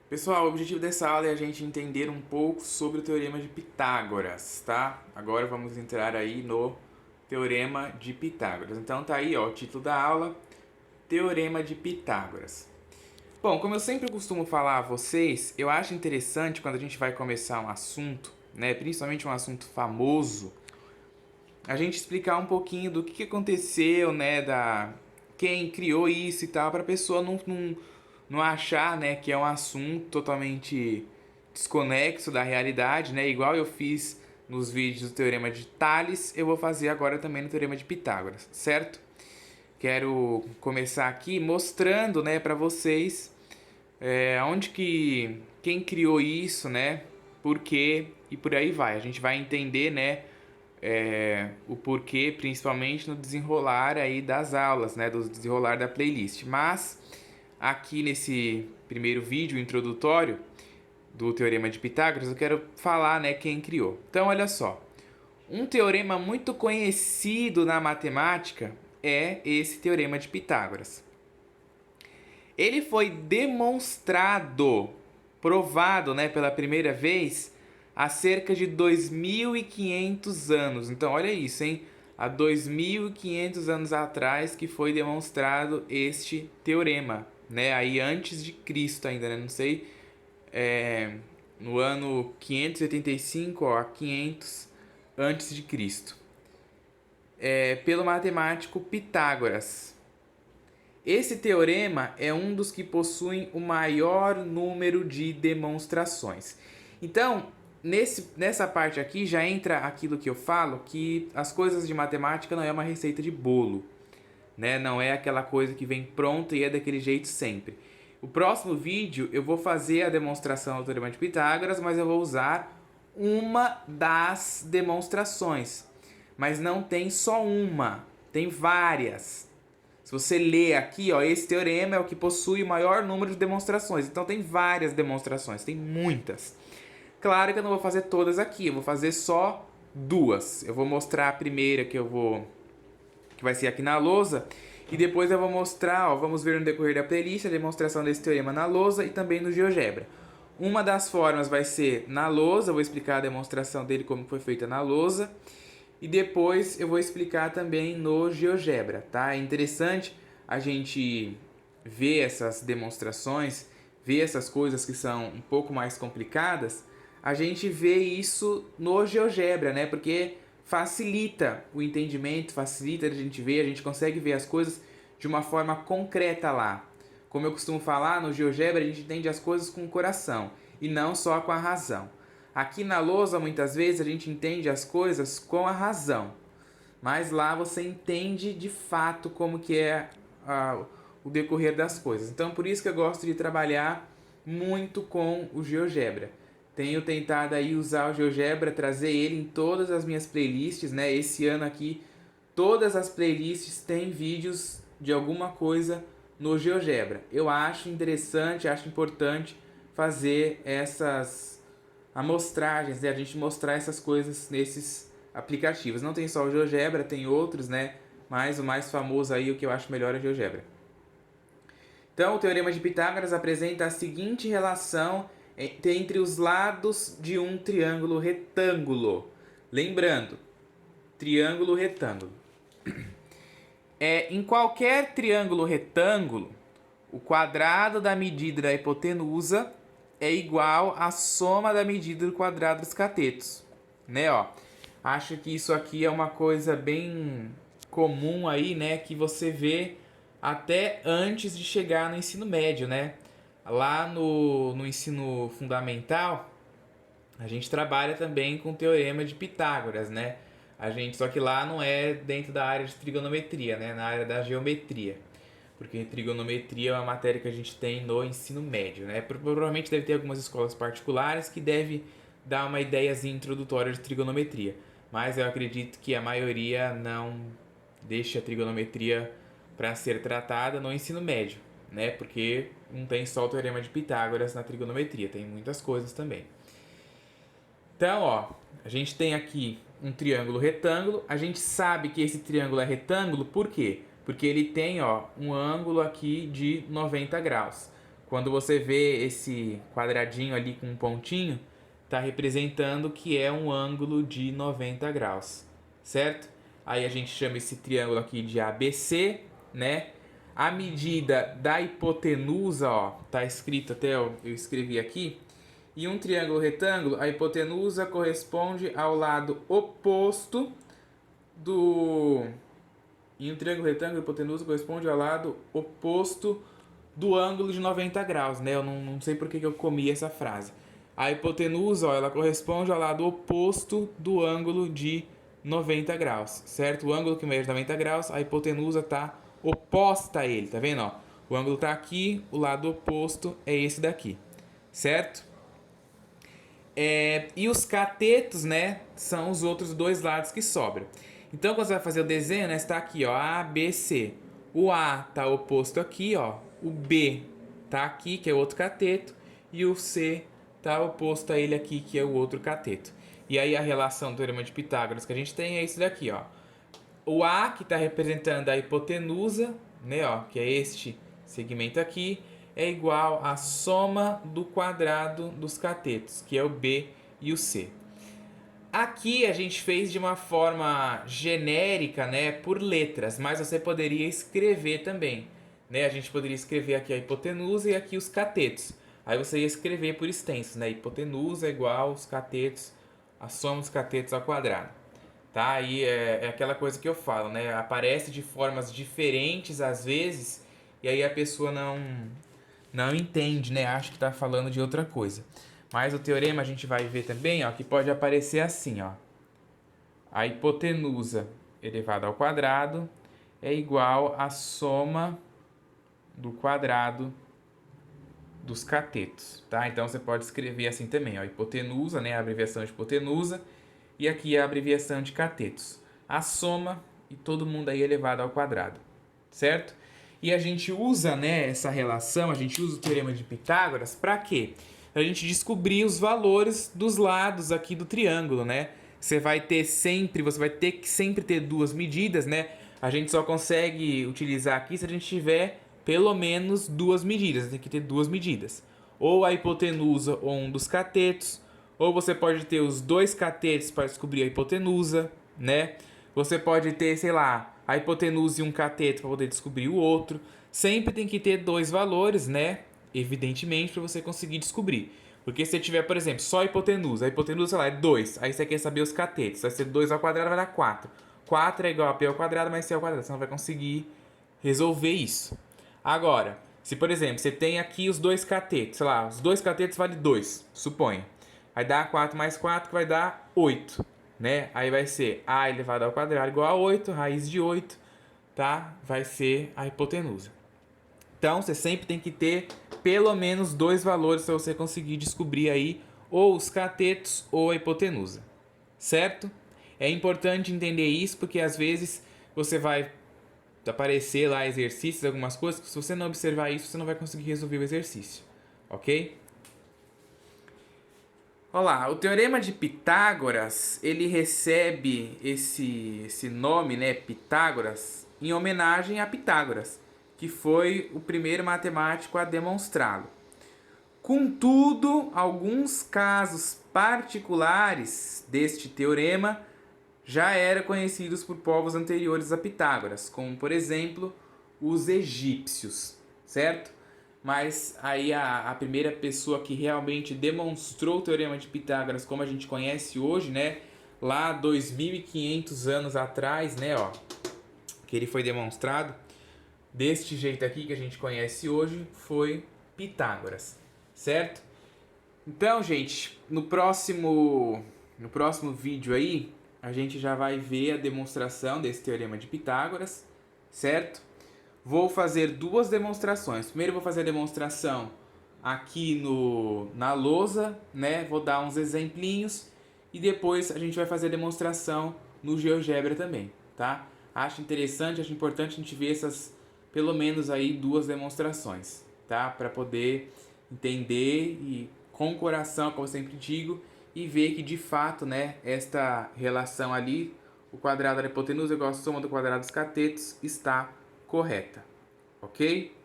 Pessoal, o objetivo dessa aula é a gente entender um pouco sobre o Teorema de Pitágoras, tá? Agora vamos entrar aí no Teorema de Pitágoras. Então tá aí, ó, o título da aula, Teorema de Pitágoras. Bom, como eu sempre costumo falar a vocês, eu acho interessante quando a gente vai começar um assunto, né, principalmente um assunto famoso, a gente explicar um pouquinho do que aconteceu, né, quem criou isso e tal, para a pessoa não achar, né, que é um assunto totalmente desconexo da realidade, né, igual eu fiz nos vídeos do Teorema de Tales, eu vou fazer agora também no Teorema de Pitágoras, certo? Quero começar aqui mostrando, né, para vocês onde que quem criou isso, né, por quê e por aí vai. A gente vai entender, né, o porquê, principalmente no desenrolar aí das aulas, né, do desenrolar da playlist. Mas aqui nesse primeiro vídeo introdutório do Teorema de Pitágoras, eu quero falar, né, quem criou. Então, olha só. Um teorema muito conhecido na matemática é esse Teorema de Pitágoras. Ele foi demonstrado, provado, né, pela primeira vez há cerca de 2.500 anos. Então, olha isso, hein? Há 2.500 anos atrás que foi demonstrado este teorema, né? Aí antes de Cristo ainda, né? Não sei, no ano 585, ó, 500 antes de Cristo. Pelo matemático Pitágoras. Esse teorema é um dos que possuem o maior número de demonstrações. Então, nessa parte aqui já entra aquilo que eu falo, que as coisas de matemática não é uma receita de bolo, né? Não é aquela coisa que vem pronta e é daquele jeito sempre. O próximo vídeo eu vou fazer a demonstração do teorema de Pitágoras, mas eu vou usar uma das demonstrações. Mas não tem só uma, tem várias. Se você ler aqui, ó, esse teorema é o que possui o maior número de demonstrações. Então tem várias demonstrações, tem muitas. Claro que eu não vou fazer todas aqui, eu vou fazer só duas. Eu vou mostrar a primeira que vai ser aqui na lousa, e depois eu vou mostrar, ó, vamos ver no decorrer da playlist a demonstração desse teorema na lousa e também no GeoGebra. Uma das formas vai ser na lousa, eu vou explicar a demonstração dele como foi feita na lousa. E depois eu vou explicar também no GeoGebra, tá? É interessante a gente ver essas demonstrações, ver essas coisas que são um pouco mais complicadas, a gente vê isso no GeoGebra, né? Porque facilita o entendimento, facilita a gente ver, a gente consegue ver as coisas de uma forma concreta lá. Como eu costumo falar, no GeoGebra a gente entende as coisas com o coração e não só com a razão. Aqui na lousa, muitas vezes, a gente entende as coisas com a razão. Mas lá você entende de fato como que é o decorrer das coisas. Então, por isso que eu gosto de trabalhar muito com o GeoGebra. Tenho tentado aí usar o GeoGebra, trazer ele em todas as minhas playlists, né? Esse ano aqui, todas as playlists têm vídeos de alguma coisa no GeoGebra. Eu acho interessante, acho importante fazer essas amostragens, né? A gente mostrar essas coisas nesses aplicativos. Não tem só o GeoGebra, tem outros, né? Mas o mais famoso aí, o que eu acho melhor é o GeoGebra. Então, o Teorema de Pitágoras apresenta a seguinte relação entre os lados de um triângulo retângulo. Lembrando, triângulo retângulo. Em qualquer triângulo retângulo, o quadrado da medida da hipotenusa é igual à soma da medida do quadrado dos catetos, né, ó. Acho que isso aqui é uma coisa bem comum aí, né, que você vê até antes de chegar no ensino médio, né? Lá no ensino fundamental, a gente trabalha também com o teorema de Pitágoras, né? Só que lá não é dentro da área de trigonometria, né? Na área da geometria. Porque trigonometria é uma matéria que a gente tem no ensino médio, né? Provavelmente deve ter algumas escolas particulares que deve dar uma ideiazinha introdutória de trigonometria. Mas eu acredito que a maioria não deixa a trigonometria para ser tratada no ensino médio, né? Porque não tem só o teorema de Pitágoras na trigonometria, tem muitas coisas também. Então, ó, a gente tem aqui um triângulo retângulo. A gente sabe que esse triângulo é retângulo, por quê? Porque ele tem, ó, um ângulo aqui de 90 graus. Quando você vê esse quadradinho ali com um pontinho, está representando que é um ângulo de 90 graus, certo? Aí a gente chama esse triângulo aqui de ABC, né? A medida da hipotenusa, ó, tá escrito até, eu escrevi aqui. E um triângulo retângulo, a hipotenusa corresponde ao lado oposto do... Em um triângulo retângulo, a hipotenusa corresponde ao lado oposto do ângulo de 90 graus, né? Eu não sei por que eu comi essa frase. A hipotenusa, ó, ela corresponde ao lado oposto do ângulo de 90 graus, certo? O ângulo que mede 90 graus, a hipotenusa está oposta a ele, tá vendo? Ó? O ângulo está aqui, o lado oposto é esse daqui, certo? E os catetos, né, são os outros dois lados que sobram. Então, quando você vai fazer o desenho, né, está aqui, ó, A, B, C. O A está oposto aqui, ó. O B está aqui, que é o outro cateto. E o C está oposto a ele aqui, que é o outro cateto. E aí a relação do teorema de Pitágoras que a gente tem é isso daqui, ó. O A, que está representando a hipotenusa, né, ó, que é este segmento aqui, é igual à soma do quadrado dos catetos, que é o B e o C. Aqui a gente fez de uma forma genérica, né, por letras, mas você poderia escrever também, né? A gente poderia escrever aqui a hipotenusa e aqui os catetos. Aí você ia escrever por extenso, né? Hipotenusa é igual aos catetos, a soma dos catetos ao quadrado. Tá? Aí é aquela coisa que eu falo, né? Aparece de formas diferentes às vezes, e aí a pessoa não entende, né? Acha que está falando de outra coisa. Mas o teorema a gente vai ver também, ó, que pode aparecer assim, ó. A hipotenusa elevada ao quadrado é igual à soma do quadrado dos catetos, tá? Então você pode escrever assim também, ó, hipotenusa, né, a abreviação de hipotenusa, e aqui a abreviação de catetos. A soma e todo mundo aí elevado ao quadrado, certo? E a gente usa, né, essa relação, a gente usa o teorema de Pitágoras para quê? A gente descobrir os valores dos lados aqui do triângulo, né? Você vai ter que sempre ter duas medidas, né? A gente só consegue utilizar aqui se a gente tiver pelo menos duas medidas, tem que ter duas medidas. Ou a hipotenusa ou um dos catetos, ou você pode ter os dois catetos para descobrir a hipotenusa, né? Você pode ter, sei lá, a hipotenusa e um cateto para poder descobrir o outro. Sempre tem que ter dois valores, né? Evidentemente, para você conseguir descobrir. Porque se você tiver, por exemplo, só a hipotenusa, sei lá, é 2. Aí você quer saber os catetos. Vai ser 2 ao quadrado, vai dar 4. 4 é igual a p ao quadrado mais c ao quadrado. Você não vai conseguir resolver isso. Agora, se por exemplo, você tem aqui os dois catetos, sei lá, os dois catetos valem 2, suponha. Vai dar 4 mais 4, que vai dar 8, né? Aí vai ser a elevado ao quadrado igual a 8, raiz de 8, tá? Vai ser a hipotenusa. Então, você sempre tem que ter pelo menos dois valores para você conseguir descobrir aí ou os catetos ou a hipotenusa, certo? É importante entender isso porque às vezes você vai aparecer lá exercícios, algumas coisas, que se você não observar isso, você não vai conseguir resolver o exercício, ok? Olá, o teorema de Pitágoras, ele recebe esse nome, né, Pitágoras, em homenagem a Pitágoras, que foi o primeiro matemático a demonstrá-lo. Contudo, alguns casos particulares deste teorema já eram conhecidos por povos anteriores a Pitágoras, como, por exemplo, os egípcios, certo? Mas aí a primeira pessoa que realmente demonstrou o teorema de Pitágoras como a gente conhece hoje, né? Lá 2500 anos atrás, né, ó, que ele foi demonstrado deste jeito aqui que a gente conhece hoje, foi Pitágoras, certo? Então, gente, no próximo vídeo aí, a gente já vai ver a demonstração desse teorema de Pitágoras, certo? Vou fazer duas demonstrações. Primeiro eu vou fazer a demonstração aqui na lousa, né? Vou dar uns exemplinhos e depois a gente vai fazer a demonstração no GeoGebra também, tá? Acho interessante, acho importante a gente ver essas, pelo menos aí, duas demonstrações, tá? Para poder entender e com o coração, como eu sempre digo, e ver que de fato, né, esta relação ali, o quadrado da hipotenusa igual a soma do quadrado dos catetos, está correta, ok?